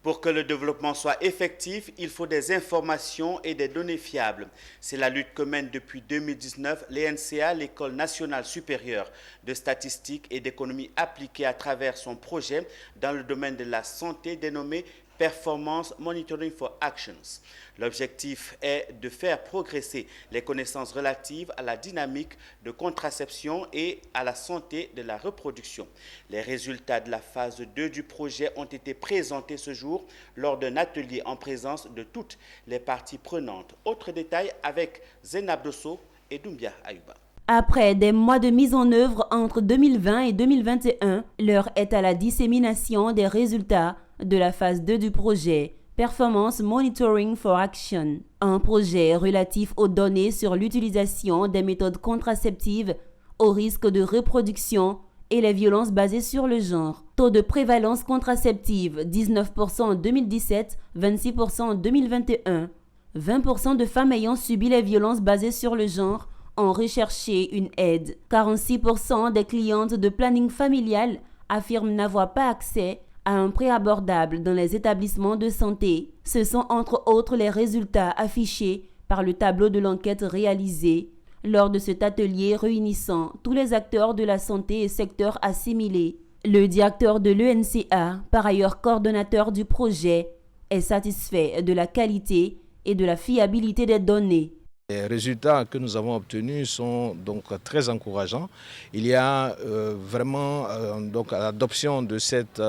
Pour que le développement soit effectif, il faut des informations et des données fiables. C'est la lutte que mène depuis 2019 l'ENCA, l'École nationale supérieure de statistique et d'économie appliquée à travers son projet dans le domaine de la santé dénommé Performance Monitoring for Actions. L'objectif est de faire progresser les connaissances relatives à la dynamique de contraception et à la santé de la reproduction. Les résultats de la phase 2 du projet ont été présentés ce jour lors d'un atelier en présence de toutes les parties prenantes. Autre détail avec Zénab Dosso et Doumbia Ayuba. Après des mois de mise en œuvre entre 2020 et 2021, l'heure est à la dissémination des résultats de la phase 2 du projet Performance Monitoring for Action, un projet relatif aux données sur l'utilisation des méthodes contraceptives, au risque de reproduction et les violences basées sur le genre. Taux de prévalence contraceptive 19% en 2017, 26% en 2021. 20% de femmes ayant subi les violences basées sur le genre ont recherché une aide. 46% des clientes de planning familial affirment n'avoir pas accès à un prêt abordable dans les établissements de santé. Ce sont entre autres les résultats affichés par le tableau de l'enquête réalisée lors de cet atelier réunissant tous les acteurs de la santé et secteurs assimilés. Le directeur de l'ENCA, par ailleurs coordonnateur du projet, est satisfait de la qualité et de la fiabilité des données. Les résultats que nous avons obtenus sont donc très encourageants. Il y a vraiment donc l'adoption de cette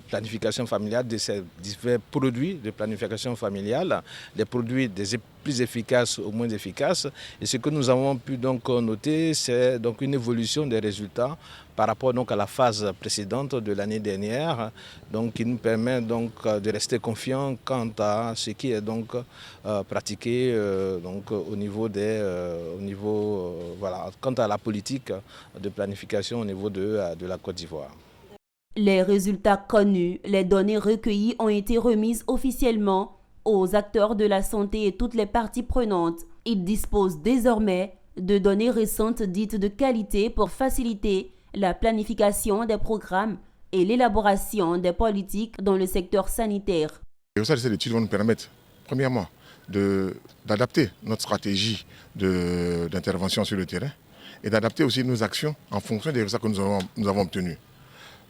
planification familiale, de ces divers produits de planification familiale, des produits des plus efficaces aux moins efficaces. Et ce que nous avons pu donc noter, c'est donc une évolution des résultats par rapport donc à la phase précédente de l'année dernière, donc qui nous permet donc de rester confiants quant à ce qui est donc pratiqué donc au niveau voilà, quant à la politique de planification au niveau de la Côte d'Ivoire. Les résultats connus, les données recueillies ont été remises officiellement aux acteurs de la santé et toutes les parties prenantes. Ils disposent désormais de données récentes dites de qualité pour faciliter la planification des programmes et l'élaboration des politiques dans le secteur sanitaire. Ces études vont nous permettre, premièrement, d'adapter notre stratégie d'intervention sur le terrain et d'adapter aussi nos actions en fonction des résultats que nous avons obtenus.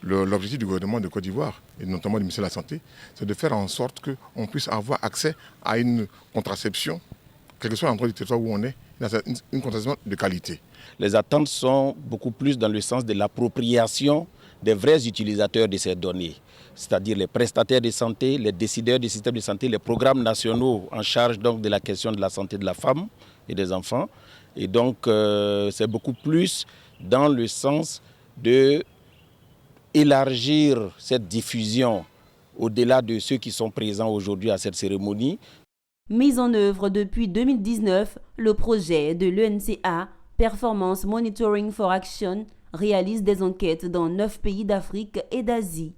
L'objectif du gouvernement de Côte d'Ivoire, et notamment du ministère de la Santé, c'est de faire en sorte qu'on puisse avoir accès à une contraception, quel que soit l'endroit du territoire où on est, une contraception de qualité. Les attentes sont beaucoup plus dans le sens de l'appropriation des vrais utilisateurs de ces données, c'est-à-dire les prestataires de santé, les décideurs du système de santé, les programmes nationaux en charge donc de la question de la santé de la femme et des enfants. Et donc c'est beaucoup plus dans le sens de élargir cette diffusion au-delà de ceux qui sont présents aujourd'hui à cette cérémonie. Mis en œuvre depuis 2019, le projet de l'ENCA, Performance Monitoring for Action, réalise des enquêtes dans 9 pays d'Afrique et d'Asie.